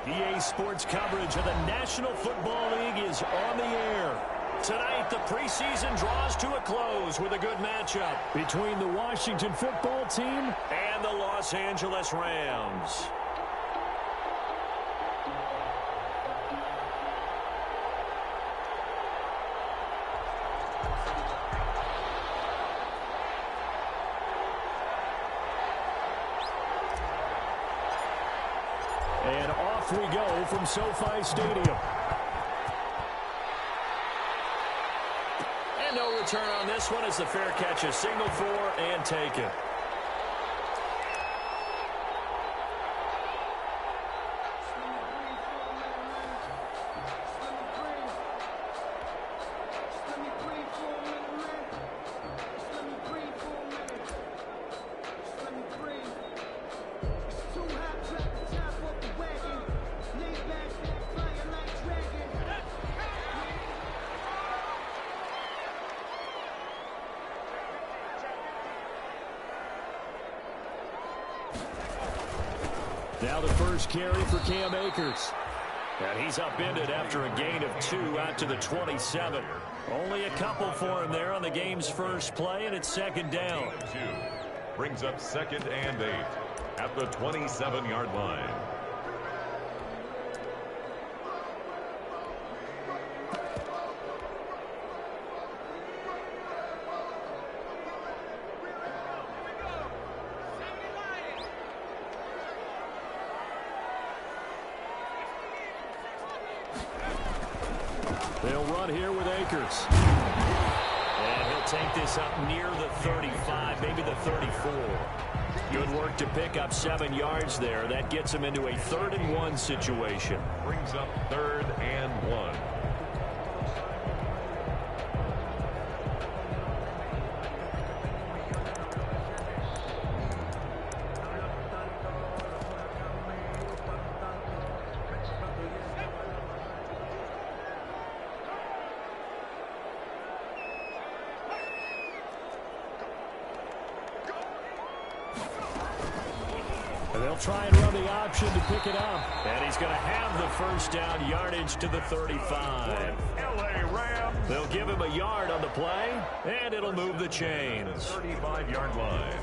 EA Sports coverage of the National Football League is on the air. Tonight, the preseason draws to a close with a good matchup between the Washington football team and the Los Angeles Rams. And off we go from SoFi Stadium. And no return on this one as the fair catch is signaled for and taken. Now the first carry for Cam Akers. And he's upended after a gain of 2 out to the 27. Only a couple for him there on the game's first play, and it's second down. Brings up 2nd and 8 at the 27-yard line. They'll run here with Akers. And he'll take this up near the 35, maybe the 34. Good work to pick up 7 yards there. That gets him into a 3rd and 1 situation. Brings up 3rd and 1. They'll try and run the option to pick it up. And he's going to have the first down yardage to the 35. LA Rams. They'll give him a yard on the play, and it'll move the chains. 35-yard line.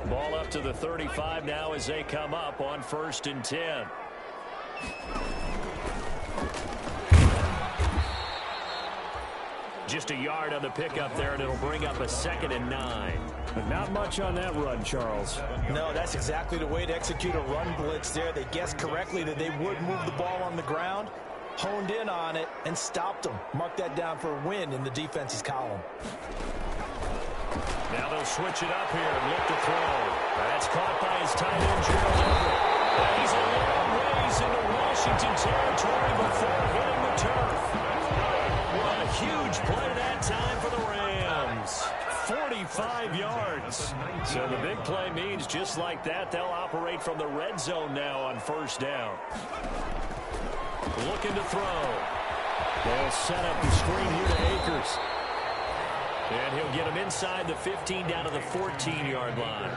Ball up to the 35 now as they come up on 1st and 10. Just a yard on the pickup there, and it'll bring up a 2nd and 9. But not much on that run, Charles. No, that's exactly the way to execute a run blitz there. They guessed correctly that they would move the ball on the ground, honed in on it, and stopped them. Mark that down for a win in the defense's column. Now they'll switch it up here and look to throw. That's caught by his tight end, Gerald Everett. And he's a long ways into Washington territory before hitting the turf. What a huge play that time for the Rams. 45 yards. So the big play means just like that, they'll operate from the red zone now on 1st down. Looking to throw. They'll set up the screen here to Akers. And he'll get him inside the 15 down to the 14-yard line.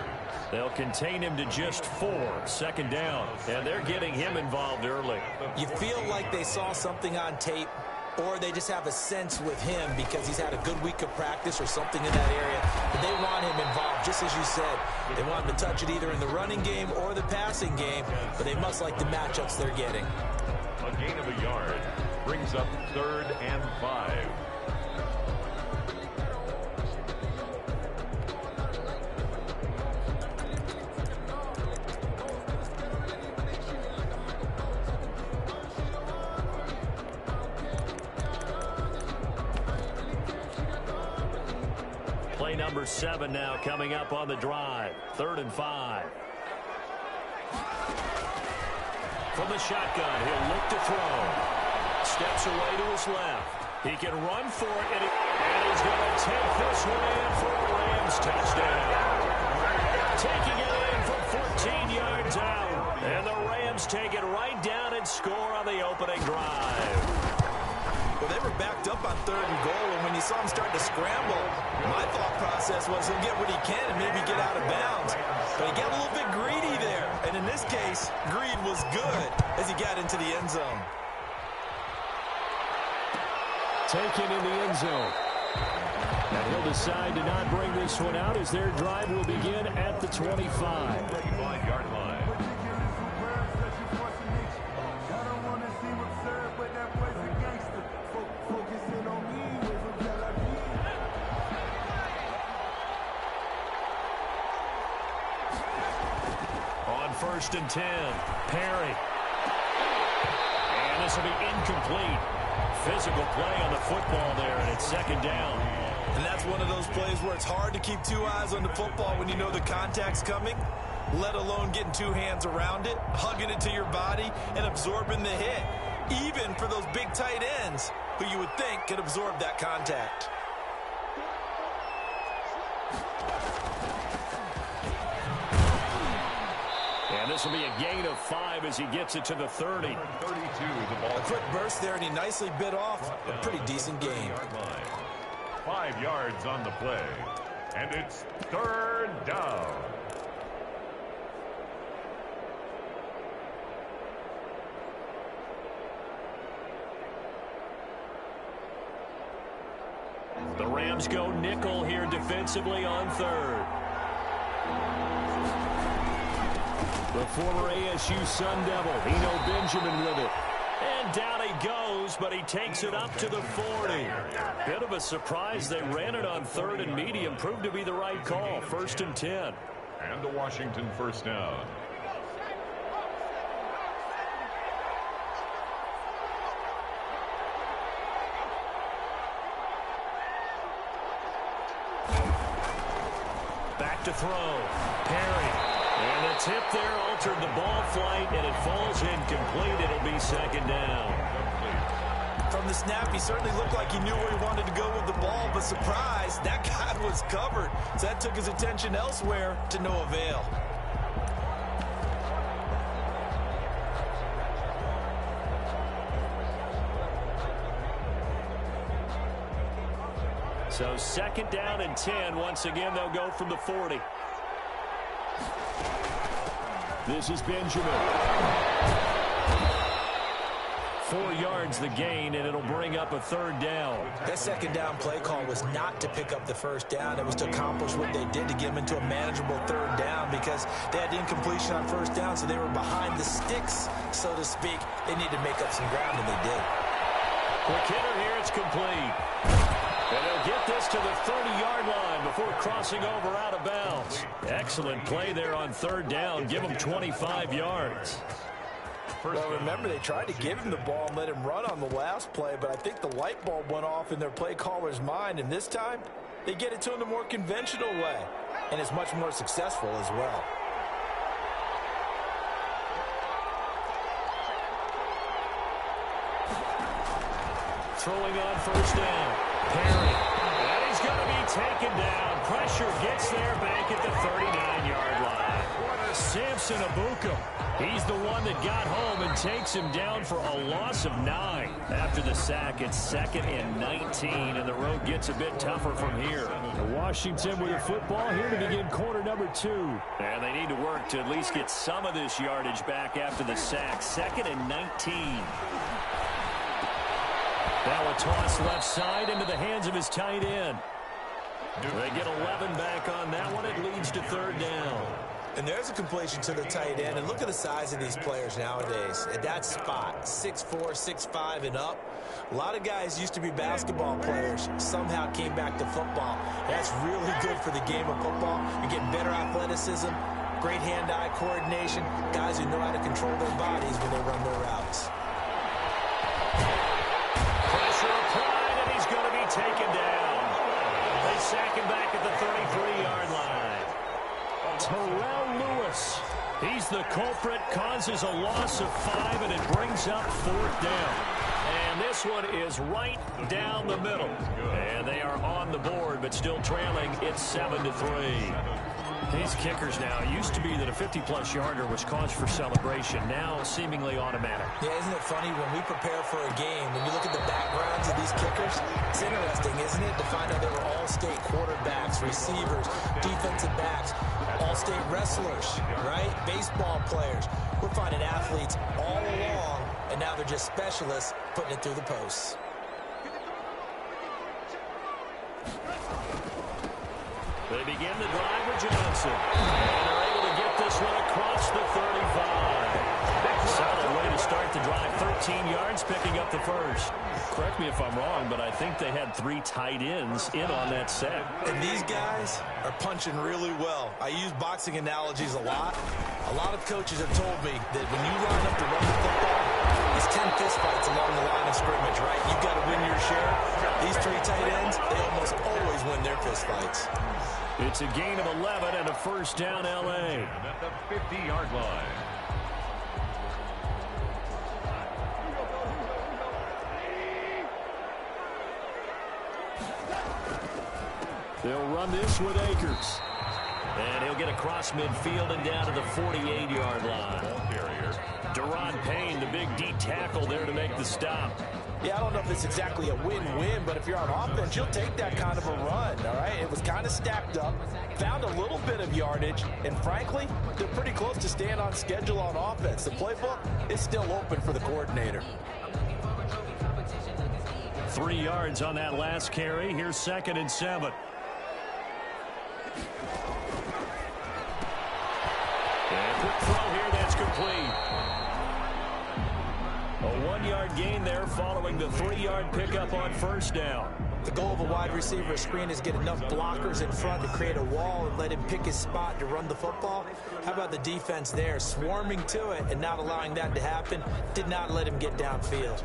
They'll contain him to just 4, 2nd down. And they're getting him involved early. You feel like they saw something on tape, or they just have a sense with him because he's had a good week of practice or something in that area. But they want him involved, just as you said. They want him to touch it either in the running game or the passing game, but they must like the matchups they're getting. A gain of a yard brings up 3rd and 5. Play number 7 now coming up on the drive. 3rd and 5. From the shotgun, he'll look to throw. Steps away to his left. He can run for it, and he's going to take this one in for a Rams touchdown. Taking it in from 14 yards out. And the Rams take it right down and score on the opening drive. Well, they were backed up on 3rd and goal, and when you saw him start to scramble, my thought process was he'll get what he can and maybe get out of bounds. But he got a little bit greedy there, and in this case, greed was good as he got into the end zone. Taken in the end zone. And he'll decide to not bring this one out as their drive will begin at the 25. 25-yard line. On 1st and 10, Perry. And this will be incomplete. Physical play on the football there, and it's 2nd down. And that's one of those plays where it's hard to keep 2 eyes on the football when you know the contact's coming, let alone getting 2 hands around it, hugging it to your body, and absorbing the hit, even for those big tight ends who you would think could absorb that contact. And this will be a gain of 5 as he gets it to the 30. 32, the ball. A quick burst there, and he nicely bit off a pretty decent gain. 5 yards on the play, and it's 3rd down. The Rams go nickel here defensively on 3rd. The former ASU Sun Devil, Eno Benjamin with it. And down he goes, but he takes it up to the 40. Bit of a surprise. They ran it on 3rd and medium. Proved to be the right call. 1st and 10. And a Washington 1st down. Back to throw. Perry. And the tip there altered the ball flight, and it falls incomplete. It'll be 2nd down. From the snap, he certainly looked like he knew where he wanted to go with the ball, but surprise, that guy was covered. So that took his attention elsewhere to no avail. So 2nd down and 10. Once again, they'll go from the 40. This is Benjamin. 4 yards the gain, and it'll bring up a 3rd down. That 2nd down play call was not to pick up the 1st down. It was to accomplish what they did to get him into a manageable 3rd down because they had incompletion on 1st down, so they were behind the sticks, so to speak. They needed to make up some ground, and they did. Quick hitter here, it's complete. And they'll get this to the 30-yard line before crossing over out of bounds. Excellent play there on 3rd down. Give them 25 yards. Well, remember, they tried to give him the ball and let him run on the last play, but I think the light bulb went off in their play caller's mind, and this time they get it to him the more conventional way, and it's much more successful as well. Throwing on 1st down. Perry. And he's going to be taken down. Pressure gets there back at the 39-yard line. Samson Abuka. He's the one that got home and takes him down for a loss of 9. After the sack, it's 2nd and 19, and the road gets a bit tougher from here. Washington with the football here to begin quarter number 2. And they need to work to at least get some of this yardage back after the sack. 2nd and 19. Now a toss left side into the hands of his tight end. They get 11 back on that one. It leads to 3rd down. And there's a completion to the tight end. And look at the size of these players nowadays. At that spot, 6'4", 6'5", and up. A lot of guys used to be basketball players. Somehow came back to football. That's really good for the game of football. You're getting better athleticism, great hand-eye coordination, guys who know how to control their bodies when they run their routes. Pressure applied, and he's going to be taken down. They sack him back at the 33-yard line. Terrell Lewis, he's the culprit, causes a loss of 5, and it brings up 4th down. And this one is right down the middle. And they are on the board, but still trailing. It's 7-3. These kickers now, it used to be that a 50-plus yarder was cause for celebration. Now, seemingly automatic. Yeah, isn't it funny when we prepare for a game, when you look at the backgrounds of these kickers, it's interesting, isn't it, to find out they were all-state quarterbacks, receivers, defensive backs, all-state wrestlers, right? Baseball players. We're finding athletes all along, and now they're just specialists putting it through the posts. They begin the drive with Johnson. And they're able to get this one across the 35. Solid way to start the drive. 13 yards, picking up the first. Correct me if I'm wrong, but I think they had 3 tight ends in on that set. And these guys are punching really well. I use boxing analogies a lot. A lot of coaches have told me that when you line up to run the football, it's 10 fistfights along the line of scrimmage, right? You've got to win your share. These 3 tight ends, they almost always win their fistfights. It's a gain of 11 and a first down, L.A. At the 50-yard line. They'll run this with Akers. And he'll get across midfield and down to the 48-yard line. Deron Payne, the big D tackle there to make the stop. Yeah, I don't know if it's exactly a win-win, but if you're on offense, you'll take that kind of a run, all right? It was kind of stacked up, found a little bit of yardage, and frankly, they're pretty close to staying on schedule on offense. The playbook is still open for the coordinator. 3 yards on that last carry. Here's 2nd and 7. And quick throw here, that's complete. A 1-yard gain there following the 3-yard pickup on first down. The goal of a wide receiver screen is get enough blockers in front to create a wall and let him pick his spot to run the football. How about the defense there, swarming to it and not allowing that to happen? Did not let him get downfield.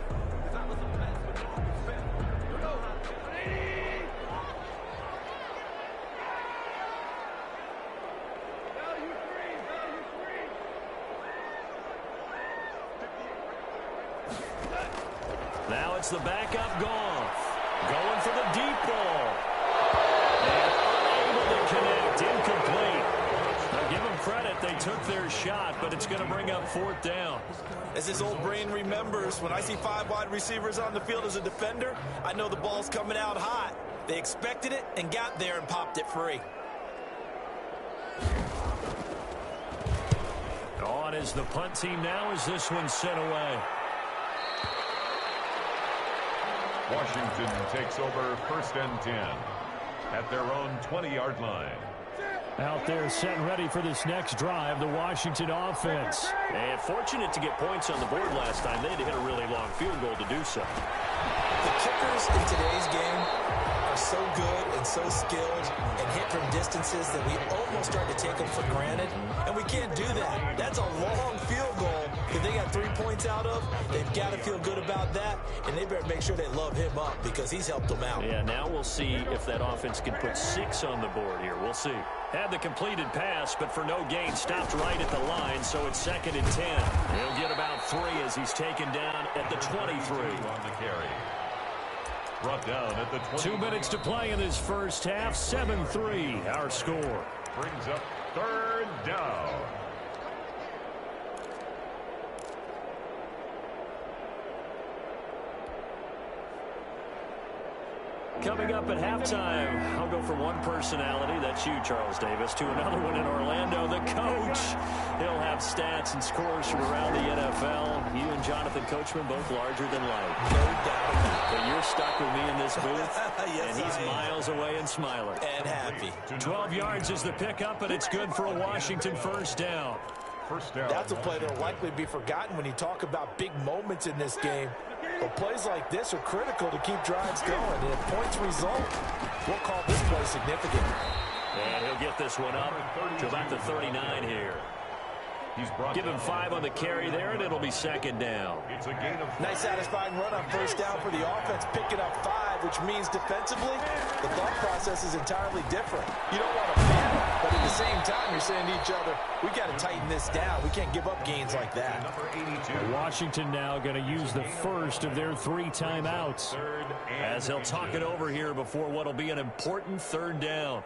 Now it's the backup Goff. Going for the deep ball. And unable to connect. Incomplete. Now give them credit. They took their shot, but it's going to bring up 4th down. As his old brain remembers, when I see 5 wide receivers on the field as a defender, I know the ball's coming out hot. They expected it and got there and popped it free. On is the punt team now as this one's sent away. Washington takes over 1st and 10 at their own 20-yard line. Out there set and ready for this next drive, the Washington offense. And fortunate to get points on the board last time. They had to hit a really long field goal to do so. The kickers in today's game are so good and so skilled and hit from distances that we almost start to take them for granted. And we can't do that. That's a long field goal that they got 3 points out of. They've got to feel good about that, and they better make sure they love him up because he's helped them out. Yeah, now we'll see if that offense can put 6 on the board here. We'll see. Had the completed pass, but for no gain, stopped right at the line, so it's 2nd and 10. He'll get about 3 as he's taken down at the 23. On the carry. Brought down at the 20. 2 minutes to play in this first half. 7-3, our score. Brings up 3rd down. Coming up at halftime, I'll go from one personality, that's you, Charles Davis, to another one in Orlando, the coach. He'll have stats and scores from around the NFL. You and Jonathan Coachman, both larger than life. No doubt about it. But you're stuck with me in this booth, Yes, and he's I am. miles away and smiling. And happy. 12 yards is the pickup, and it's good for a Washington first down. First down. That's a play that will likely be forgotten when you talk about big moments in this game. But plays like this are critical to keep drives going. And if points result, we'll call this play significant. And he'll get this one up to about the 39 here. Give him 5 on the carry there, and it'll be 2nd down. It's a gain of 5. Nice satisfying run on first down for the offense, picking up 5, which means defensively, the thought process is entirely different. You don't want to panic, but at the same time, you're saying to each other, we got to tighten this down. We can't give up gains like that. Number 82. Washington now going to use the first of their 3 timeouts. As they'll talk it over here before what will be an important 3rd down.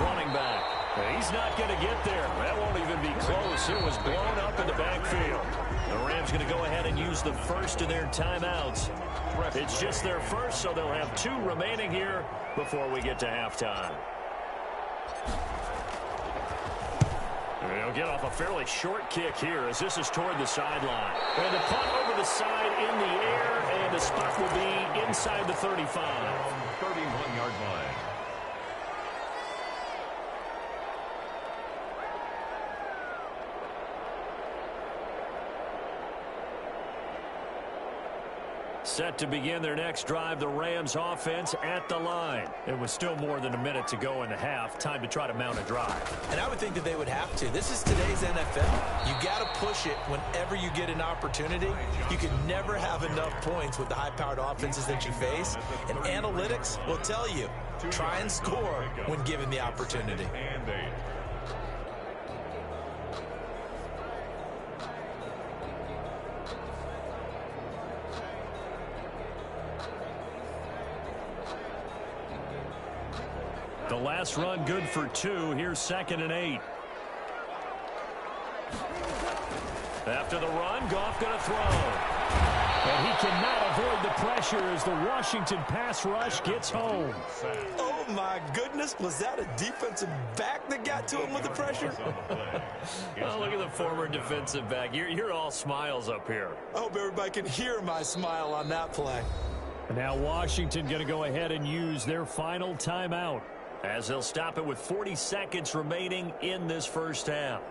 running back. He's not going to get there. That won't even be close. It was blown up in the backfield. The Rams going to go ahead and use the first of their timeouts. It's just their first, so they'll have 2 remaining here before we get to halftime. They'll get off a fairly short kick here as this is toward the sideline. And the punt over the side in the air, and the spot will be inside the 35. 31-yard line. Set to begin their next drive, the Rams offense at the line. It was still more than a minute to go in the half. Time to try to mount a drive. And I would think that they would have to. This is today's NFL. You got to push it whenever you get an opportunity. You can never have enough points with the high-powered offenses that you face. And analytics will tell you, try and score when given the opportunity. And 8. The last run good for 2. Here's 2nd and 8. After the run, Goff going to throw. And he cannot avoid the pressure as the Washington pass rush gets home. Oh, my goodness. Was that a defensive back that got to him with the pressure? Oh, look at the former defensive back. You're all smiles up here. I hope everybody can hear my smile on that play. And now Washington going to go ahead and use their final timeout, as they'll stop it with 40 seconds remaining in this first half.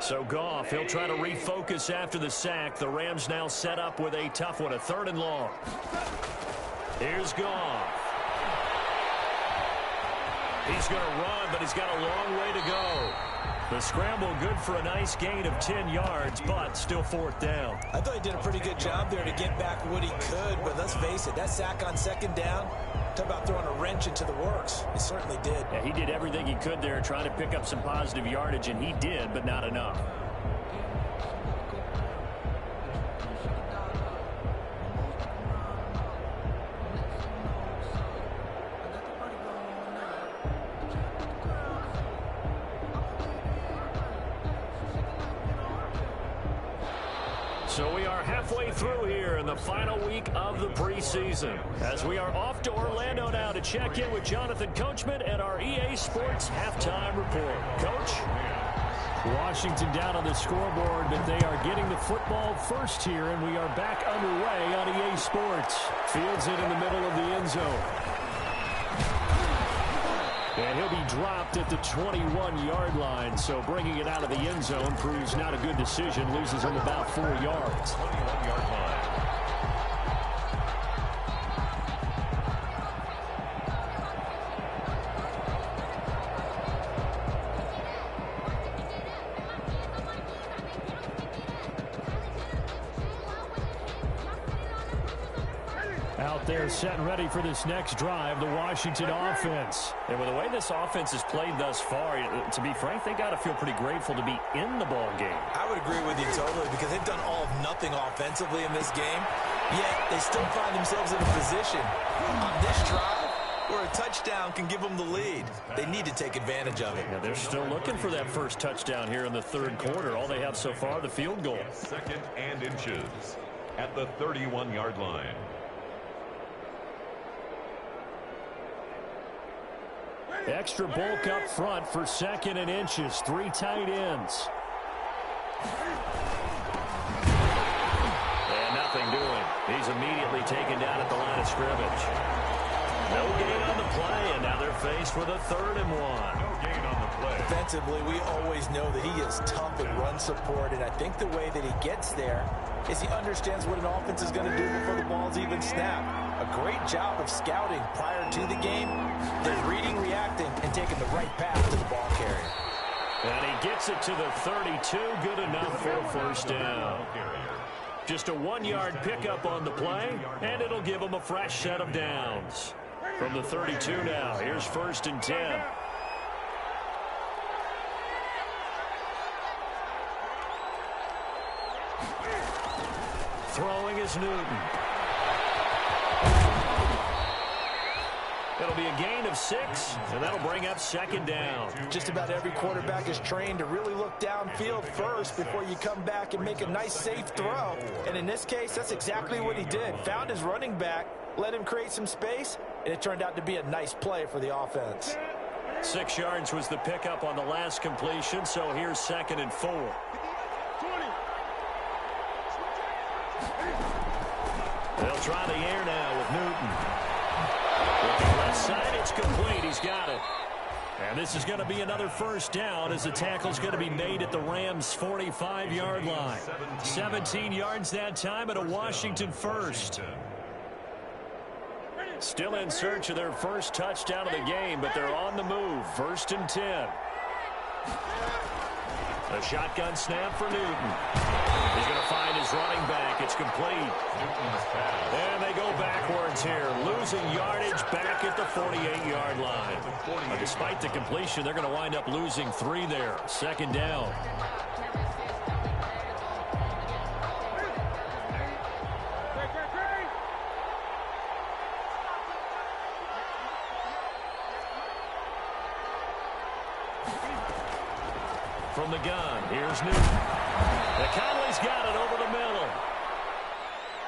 So Goff, he'll try to refocus after the sack. The Rams now set up with a tough one, a 3rd and long. Here's Goff. He's going to run, but he's got a long way to go. The scramble good for a nice gain of 10 yards, but still 4th down. I thought he did a pretty good job there to get back what he could, but let's face it, that sack on 2nd down, talk about throwing a wrench into the works. He certainly did. Yeah, he did everything he could there trying to pick up some positive yardage, and he did, but not enough. So we are halfway through here in the final week of the preseason, as we are off to Orlando now to check in with Jonathan Coachman at our EA Sports Halftime Report. Coach? Washington down on the scoreboard, but they are getting the football first here, and we are back underway on EA Sports. Fields it in the middle of the end zone. And he'll be dropped at the 21-yard line, so bringing it out of the end zone proves not a good decision. Loses him about 4 yards. 21-yard line. Out there set and ready for this next drive, the Washington offense. And with the way this offense has played thus far, to be frank, they got to feel pretty grateful to be in the ball game. I would agree with you totally, because they've done all of nothing offensively in this game, yet they still find themselves in a position on this drive where a touchdown can give them the lead. They need to take advantage of it. Yeah, they're still looking for that first touchdown here in the 3rd quarter. All they have so far, the field goal. 2nd and inches at the 31-yard line. Extra bulk up front for 2nd and inches. 3 tight ends. And nothing doing. He's immediately taken down at the line of scrimmage. No gain on the play, and now they're faced with a 3rd and 1. No gain on the play. Defensively, we always know that he is tough in run support, and I think the way that he gets there is he understands what an offense is going to do before the ball's even snapped. A great job of scouting prior to the game, then reading, reacting, and taking the right path to the ball carrier. And he gets it to the 32. Good enough for a 1st down. Just a 1-yard pickup on the play, and it'll give him a fresh set of downs. From the 32 now, here's 1st and 10. Throwing is Newton. It'll be a gain of 6, and that'll bring up second down. Just about every quarterback is trained to really look downfield first before you come back and make a nice, safe throw. And in this case, that's exactly what he did. Found his running back, let him create some space, and it turned out to be a nice play for the offense. 6 yards was the pickup on the last completion, so here's 2nd and 4. They'll try the air now with Newton. With the left side, it's complete. He's got it. And this is going to be another first down as the tackle's going to be made at the Rams' 45-yard line. 17 yards that time and a Washington first. Still in search of their first touchdown of the game, but they're on the move. 1st and 10. A shotgun snap for Newton. He's going to find his running back. It's complete. And they go backwards here, losing yardage back at the 48-yard line. But despite the completion, they're going to wind up losing 3 there. 2nd down. From the gun, here's Newton. McConnelly's got it over the middle.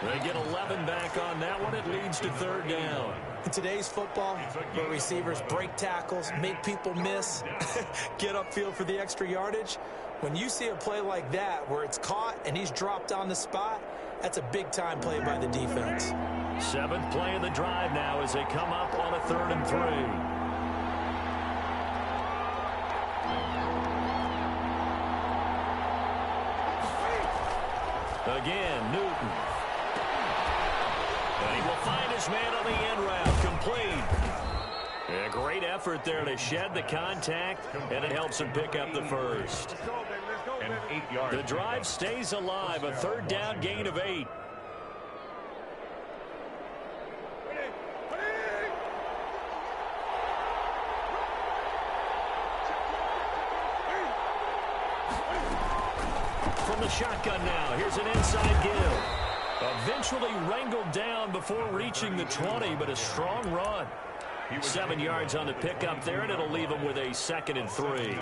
They get 11 back on that one. It leads to 3rd down. In today's football, where receivers break tackles, make people miss, get upfield for the extra yardage, when you see a play like that where it's caught and he's dropped on the spot, that's a big-time play by the defense. 7th play of the drive now as they come up on a 3rd and 3. Again, Newton. And he will find his man on the end route. Complete. A great effort there to shed the contact, and it helps him pick up the first. The drive stays alive. A 3rd down gain of 8. From the shotgun now, here's an inside give. Eventually wrangled down before reaching the 20, but a strong run. 7 yards on the pickup there, and it'll leave him with a 2nd and 3.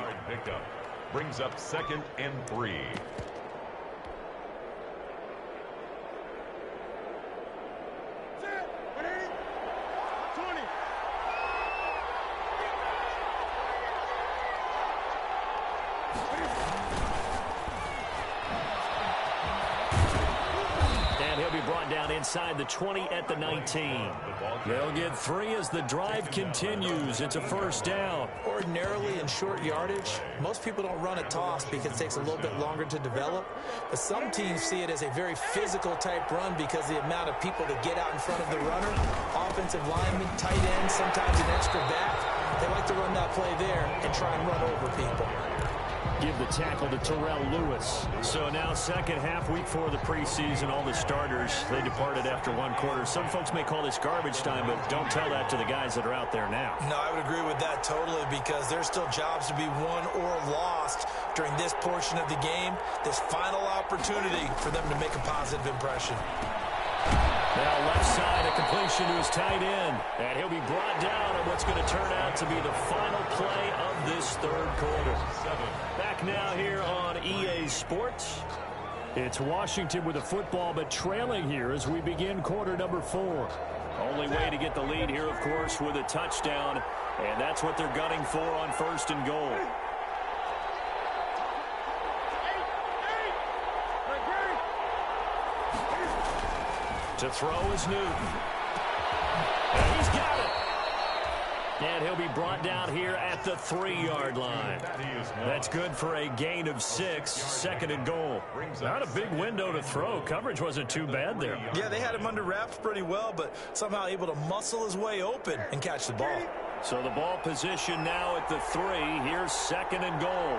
Brings up 2nd and 3. Inside the 20 at the 19. They'll get 3 as the drive continues. It's a 1st down. Ordinarily in short yardage, most people don't run a toss because it takes a little bit longer to develop. But some teams see it as a very physical type run because the amount of people that get out in front of the runner, offensive linemen, tight ends, sometimes an extra back. They like to run that play there and try and run over people. Give the tackle to Terrell Lewis. So now 2nd half, week 4 of the preseason, all the starters, they departed after 1 quarter. Some folks may call this garbage time, but don't tell that to the guys that are out there now. No, I would agree with that totally because there's still jobs to be won or lost during this portion of the game. This final opportunity for them to make a positive impression. Now left side, a completion to his tight end. And he'll be brought down on what's going to turn out to be the final play of this 3rd quarter. Back now here on EA Sports. It's Washington with the football, but trailing here as we begin quarter number 4. Only way to get the lead here, of course, with a touchdown. And that's what they're gunning for on 1st and goal. To throw is Newton. And he's got it. And he'll be brought down here at the 3-yard line. That's good for a gain of 6, 2nd and goal. Not a big window to throw. Coverage wasn't too bad there. Yeah, they had him under wraps pretty well, but somehow able to muscle his way open and catch the ball. So the ball position now at the 3. Here's 2nd and goal.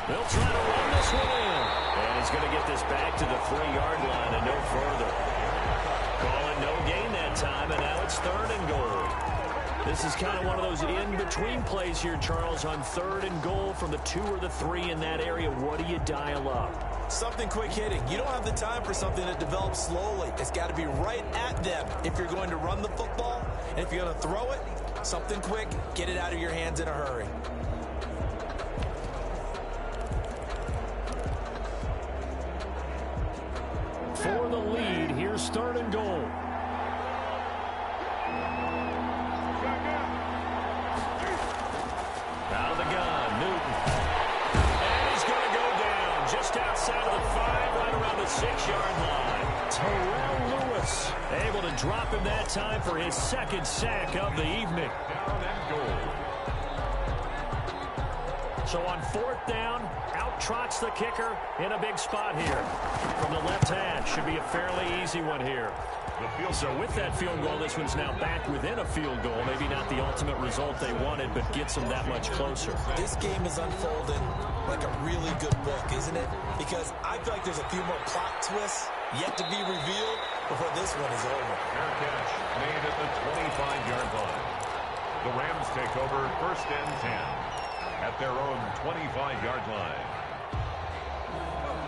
They'll try to run this one in. And he's going to get this back to the 3-yard line and no further. Call it no gain that time, and now it's 3rd and goal. This is kind of one of those in-between plays here, Charles, on 3rd and goal from the 2 or the 3 in that area. What do you dial up? Something quick hitting. You don't have the time for something that develops slowly. It's got to be right at them if you're going to run the football. And if you're going to throw it, something quick, get it out of your hands in a hurry. For the lead, here's 3rd and goal. Out of the gun, Newton. And he's going to go down just outside of the 5, right around the 6-yard line. Terrell Lewis able to drop him that time for his 2nd sack of the evening. Down and goal. So on 4th down, out trots the kicker in a big spot here. From the left hand, should be a fairly easy one here. So with that field goal, this one's now back within a field goal. Maybe not the ultimate result they wanted, but gets them that much closer. This game is unfolding like a really good book, isn't it? Because I feel like there's a few more plot twists yet to be revealed before this one is over. Fair catch made at the 25-yard line. The Rams take over 1st and 10 at their own 25-yard line.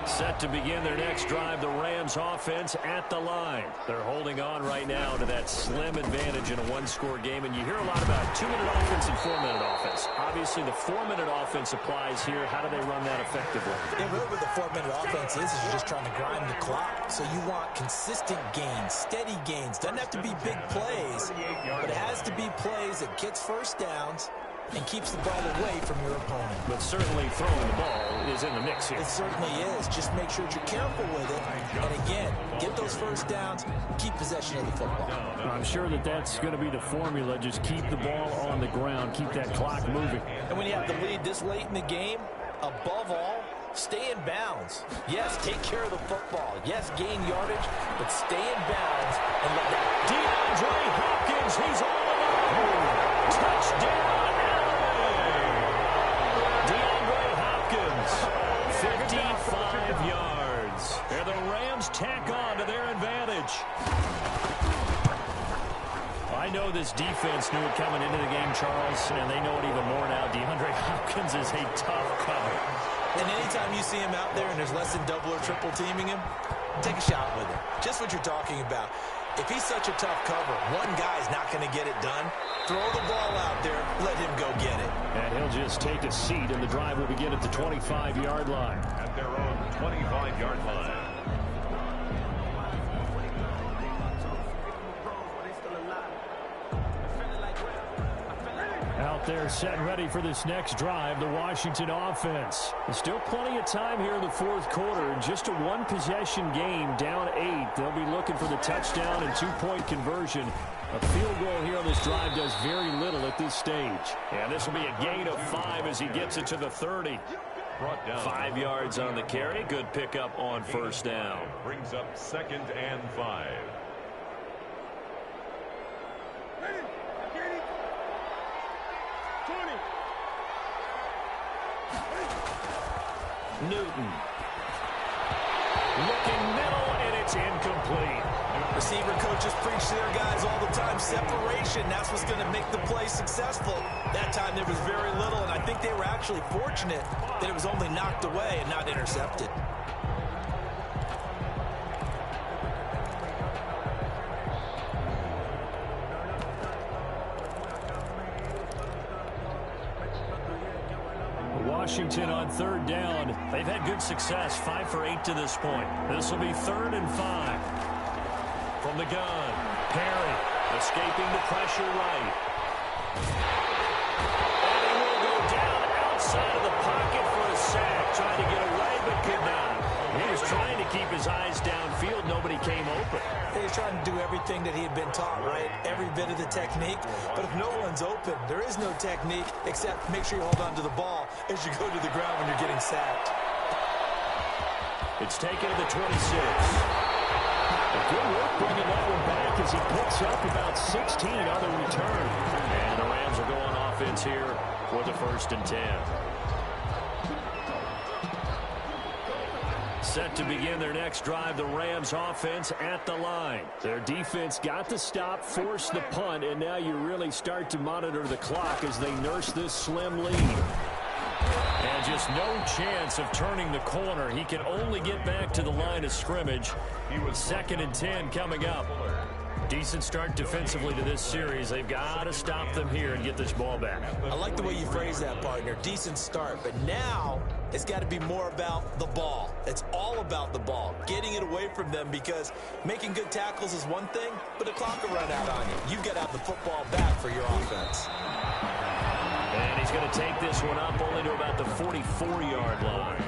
Set to begin their next drive, the Rams offense at the line. They're holding on right now to that slim advantage in a one-score game, and you hear a lot about 2-minute offense and 4-minute offense. Obviously, the 4-minute offense applies here. How do they run that effectively? Yeah, really what the 4-minute offense is you're just trying to grind the clock. So you want consistent gains, steady gains. Doesn't have to be big plays, but it has to be plays that gets first downs and keeps the ball away from your opponent. But certainly throwing the ball is in the mix here. It certainly is. Just make sure that you're careful with it. And again, get those first downs, keep possession of the football. I'm sure that that's going to be the formula. Just keep the ball on the ground, keep that clock moving. And when you have the lead this late in the game, above all, stay in bounds. Yes, take care of the football. Yes, gain yardage, but stay in bounds and let that. DeAndre Hopkins, he's all alone. Touchdown. DeAndre Hopkins, 55 yards. And the Rams tack on to their advantage. I know this defense knew it coming into the game, Charles, and they know it even more now. DeAndre Hopkins is a tough cover. And anytime you see him out there and there's less than double or triple teaming him, take a shot with him. Just what you're talking about. If he's such a tough cover, one guy's not going to get it done. Throw the ball out there, let him go get it. And he'll just take a seat, and the drive will begin at the 25-yard line. At their own 25-yard line. Out there set and ready for this next drive, the Washington offense. There's still plenty of time here in the 4th quarter. Just a one-possession game, down 8. They'll be looking for the touchdown and 2-point conversion. A field goal here on this drive does very little at this stage. And this will be a gain of 5 as he gets it to the 30. Brought down 5 yards on the carry. Good pickup on first down. Brings up 2nd and 5. Newton. Looking middle, and it's incomplete. Receiver coaches preach to their guys all the time. Separation, that's what's going to make the play successful. That time there was very little, and I think they were actually fortunate that it was only knocked away and not intercepted. Washington on 3rd down. They've had good success, 5 for 8 to this point. This will be 3rd and 5. From the gun, Perry escaping the pressure right. And he will go down outside of the pocket for a sack. Trying to get away, but could not. He was trying to keep his eyes downfield. Nobody came open. He was trying to do everything that he had been taught, right? Every bit of the technique. But if no one's open, there is no technique except make sure you hold on to the ball as you go to the ground when you're getting sacked. It's taken to the 26. Good work bringing that one back as he picks up about 16 on the return. And the Rams will go on offense here for the 1st and 10. Set to begin their next drive, the Rams offense at the line. Their defense got the stop, forced the punt, and now you really start to monitor the clock as they nurse this slim lead. And just no chance of turning the corner. He can only get back to the line of scrimmage. He was 2nd and 10 coming up. Decent start defensively to this series. They've got to stop them here and get this ball back. I like the way you phrase that, partner. Decent start, but now it's got to be more about the ball. It's all about the ball, getting it away from them, because making good tackles is one thing, but the clock will run out on you. You've got to have the football back for your offense. And he's going to take this one up only to about the 44-yard line.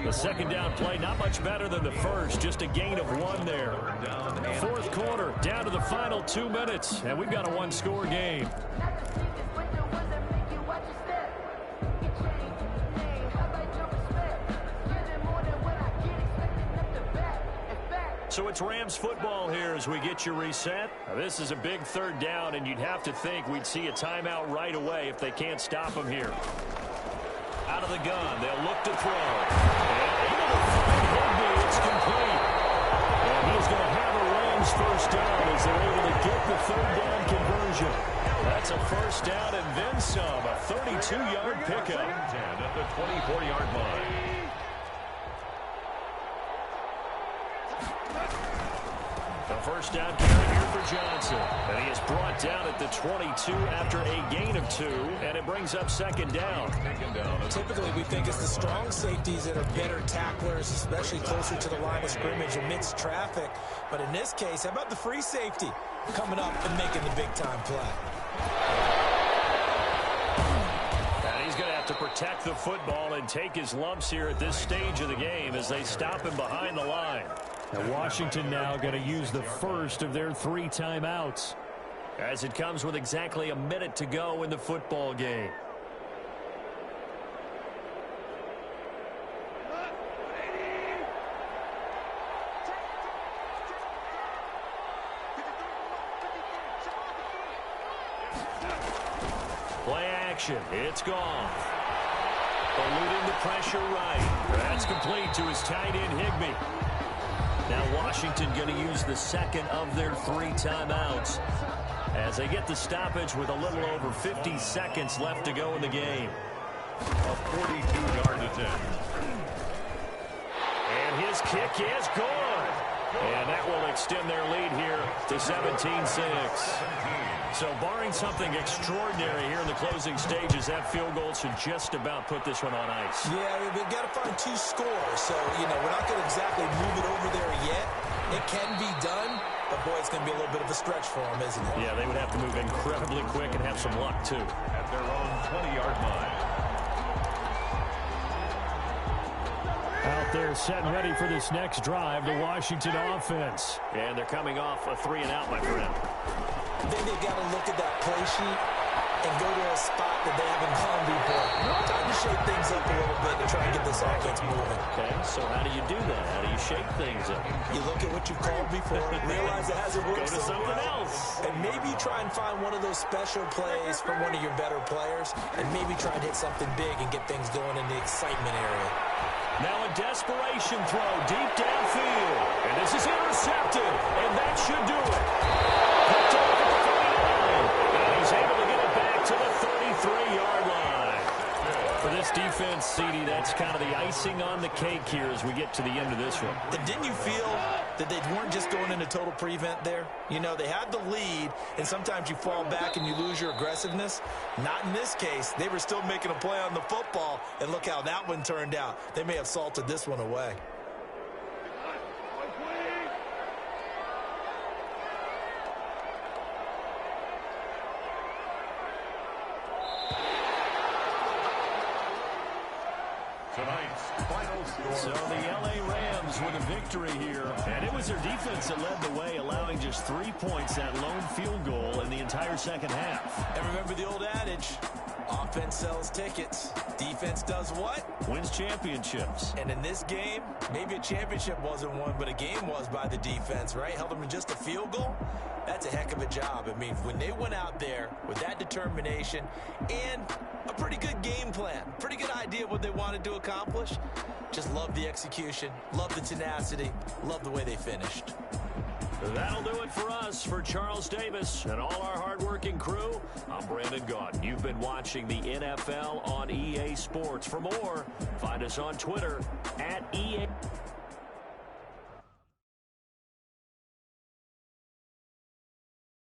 The second down play, not much better than the first, just a gain of 1 there. 4th quarter, down to the final 2 minutes, and we've got a 1-score game. So it's Rams football here as we get you reset. Now, this is a big 3rd down, and you'd have to think we'd see a timeout right away if they can't stop him here. Out of the gun, they'll look to throw. And able to find Higby, it's complete. And he's going to have a Rams first down as they're able to get the 3rd down conversion. That's a first down and then some, a 32-yard pickup. At the 24-yard line. The first down carry here for Johnson. And he is brought down at the 22 after a gain of 2, and it brings up 2nd down. Typically, we think it's the strong safeties that are better tacklers, especially closer to the line of scrimmage amidst traffic. But in this case, how about the free safety coming up and making the big-time play? And he's going to have to protect the football and take his lumps here at this stage of the game as they stop him behind the line. Now Washington now going to use the first of their 3 timeouts as it comes with exactly a minute to go in the football game. Play action. It's gone. Eluding the pressure right. That's complete to his tight end, Higby. Now Washington going to use the second of their 3 timeouts as they get the stoppage with a little over 50 seconds left to go in the game. A 42-yard attempt. And his kick is good. And that will extend their lead here to 17-6. So barring something extraordinary here in the closing stages, that field goal should just about put this one on ice. Yeah, I mean, we've got to find 2 scores. So, we're not going to exactly move it over there yet. It can be done, but, boy, it's going to be a little bit of a stretch for them, isn't it? Yeah, they would have to move incredibly quick and have some luck, too. At their own 20-yard line. Out there set and ready for this next drive, the Washington offense. And thee coming off a 3-and-out, my friend. Then they got to look at that play sheet and go to a spot that they haven't gone before. Time to shake things up a little bit to try and get this offense moving. Okay, so how do you do that? How do you shake things up? You look at what you've called before, realize it hasn't worked. Go to something else. And maybe you try and find one of those special plays from one of your better players, and maybe try and hit something big and get things going in the excitement area. Now a desperation throw deep downfield. And this is intercepted. And that should do it. Picked off at the 39. And he's able to get it back to the 33-yard line. For this defense, CD, that's kind of the icing on the cake here as we get to the end of this one. And didn't you feel that they weren't just going into total prevent there? They had the lead, and sometimes you fall back and you lose your aggressiveness. Not in this case. They were still making a play on the football, and look how that one turned out. They may have salted this one away. Tonight's final score. So the L.A. Rams with a victory here. And it was their defense that led the way, allowing just 3 points, that lone field goal in the entire second half. And remember the old adage, offense sells tickets. Defense does what? Wins championships. And in this game, maybe a championship wasn't won, but a game was by the defense, right? Held them to just a field goal. That's a heck of a job. I mean, when they went out there with that determination and a pretty good game plan, pretty good idea of what they wanted to accomplish, just love the execution, love the tenacity, love the way they finished. That'll do it for us. For Charles Davis and all our hardworking crew, I'm Brandon Gaudin. You've been watching the NFL on EA Sports. For more, find us on Twitter @EA.